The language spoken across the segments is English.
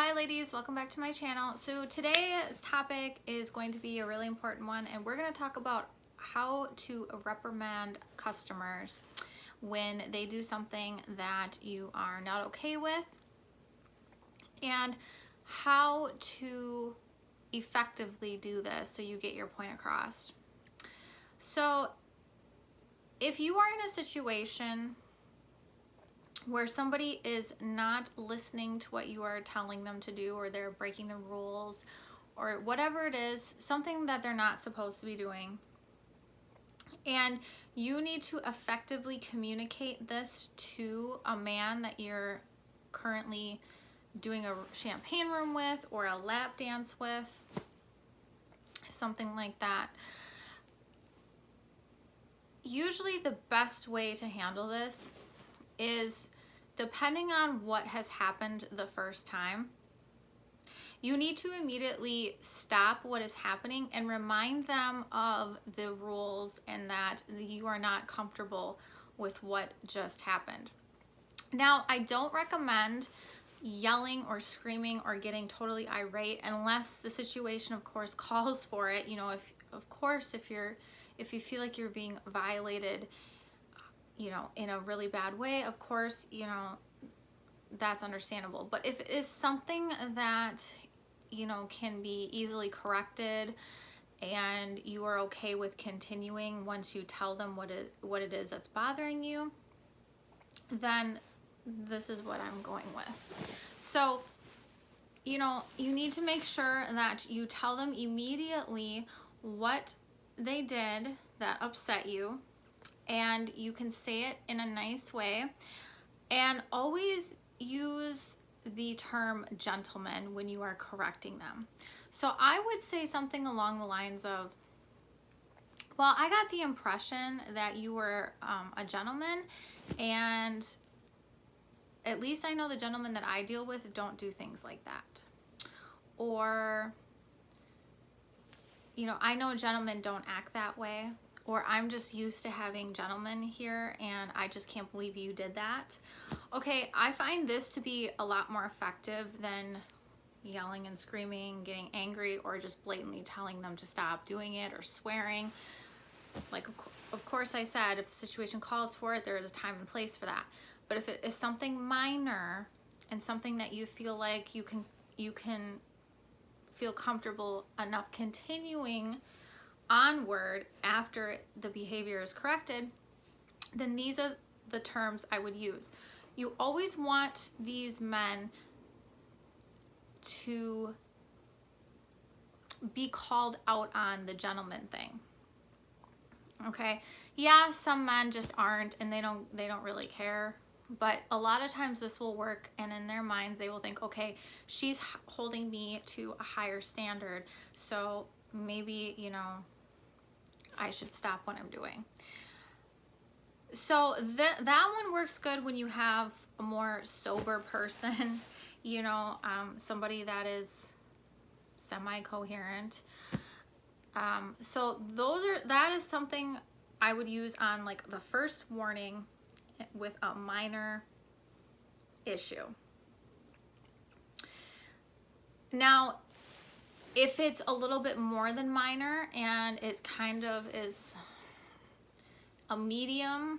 Hi ladies, welcome back to my channel. So today's topic is going to be a really important one, and we're going to talk about how to reprimand customers when they do something that you are not okay with, and how to effectively do this so you get your point across. So if you are in a situation where somebody is not listening to what you are telling them to do, or they're breaking the rules, or whatever it is, something that they're not supposed to be doing, and you need to effectively communicate this to a man that you're currently doing a champagne room with or a lap dance with, something like that. Usually the best way to handle this is, depending on what has happened the first time, you need to immediately stop what is happening and remind them of the rules and that you are not comfortable with what just happened. Now, I don't recommend yelling or screaming or getting totally irate unless the situation, of course, calls for it. You know, if you feel like you're being violated, you know, in a really bad way, of course, you know, that's understandable. But if it is something that, you know, can be easily corrected and you are okay with continuing once you tell them what it is that's bothering you, then this is what I'm going with. So, you know, you need to make sure that you tell them immediately what they did that upset you, and you can say it in a nice way, and always use the term gentleman when you are correcting them. So I would say something along the lines of, well, I got the impression that you were a gentleman, and at least I know the gentlemen that I deal with don't do things like that. Or, you know, I know gentlemen don't act that way. Or, I'm just used to having gentlemen here and I just can't believe you did that. Okay, I find this to be a lot more effective than yelling and screaming, getting angry, or just blatantly telling them to stop doing it or swearing. Like, of course I said, if the situation calls for it, there is a time and place for that. But if it is something minor and something that you feel like you can feel comfortable enough continuing onward after the behavior is corrected, then these are the terms I would use. You always want these men to be called out on the gentleman thing. Okay? Yeah, some men just aren't, and they don't really care. But a lot of times this will work, and in their minds they will think, okay, she's holding me to a higher standard, so maybe, you know, I should stop what I'm doing. So that one works good when you have a more sober person, you know, somebody that is semi-coherent. So that is something I would use on like the first warning with a minor issue. Now, if it's a little bit more than minor and it kind of is a medium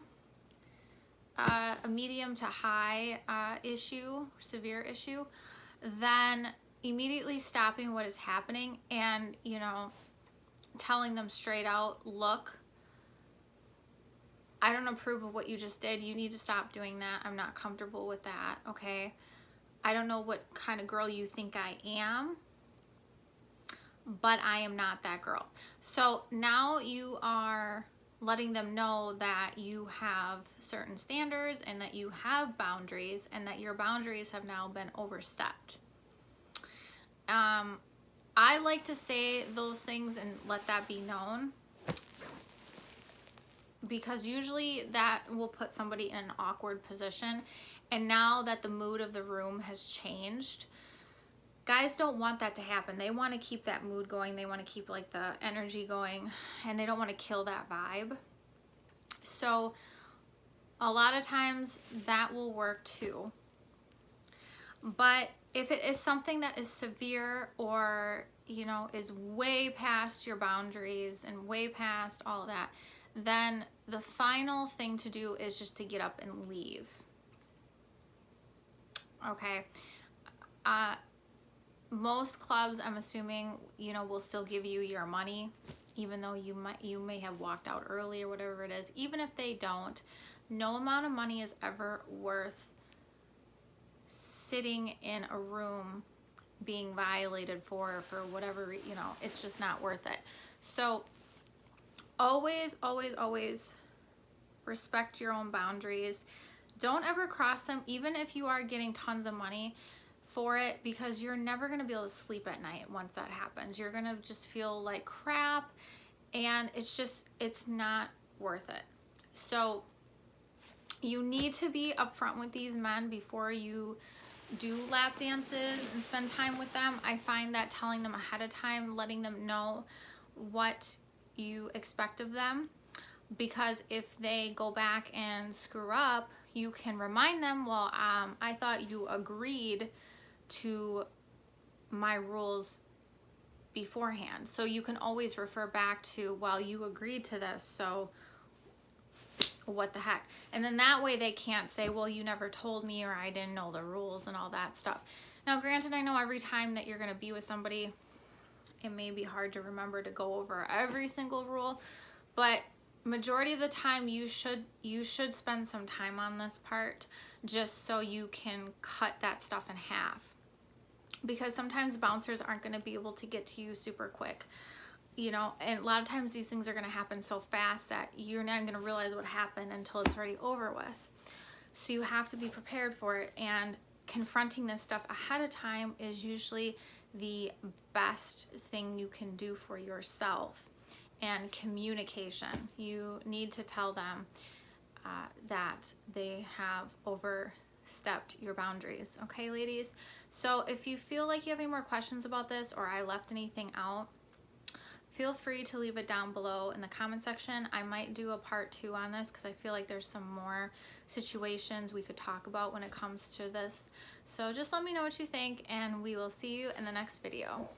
to high issue, severe issue, then immediately stopping what is happening and, you know, telling them straight out, look, I don't approve of what you just did. You need to stop doing that. I'm not comfortable with that, okay? I don't know what kind of girl you think I am, but I am not that girl. So now you are letting them know that you have certain standards and that you have boundaries, and that your boundaries have now been overstepped. I like to say those things and let that be known, because usually that will put somebody in an awkward position. And now that the mood of the room has changed, guys don't want that to happen. They want to keep that mood going. They want to keep like the energy going, and they don't want to kill that vibe. So a lot of times that will work too. But If it is something that is severe or, you know, is way past your boundaries and way past all of that, then the final thing to do is just to get up and leave. Okay. Most clubs, I'm assuming, you know, will still give you your money, even though you may have walked out early or whatever it is. Even if they don't, no amount of money is ever worth sitting in a room being violated for whatever, you know, it's just not worth it. So always, always, always respect your own boundaries. Don't ever cross them, even if you are getting tons of money for it, because you're never going to be able to sleep at night once that happens. You're going to just feel like crap, and it's not worth it. So you need to be upfront with these men before you do lap dances and spend time with them. I find that telling them ahead of time, letting them know what you expect of them, because if they go back and screw up, you can remind them, well, I thought you agreed to my rules beforehand. So you can always refer back to, well, you agreed to this, so what the heck? And then that way they can't say, well, you never told me, or I didn't know the rules and all that stuff. Now, granted, I know every time that you're going to be with somebody, it may be hard to remember to go over every single rule, but majority of the time you should spend some time on this part, just so you can cut that stuff in half, because sometimes bouncers aren't going to be able to get to you super quick, you know, and a lot of times these things are going to happen so fast that you're not going to realize what happened until it's already over with. So you have to be prepared for it, and confronting this stuff ahead of time is usually the best thing you can do for yourself. And communication, you need to tell them that they have overstepped your boundaries. Okay, ladies? So if you feel like you have any more questions about this, or I left anything out, feel free to leave it down below in the comment section. I might do a part 2 on this, because I feel like there's some more situations we could talk about when it comes to this. So just let me know what you think, and we will see you in the next video.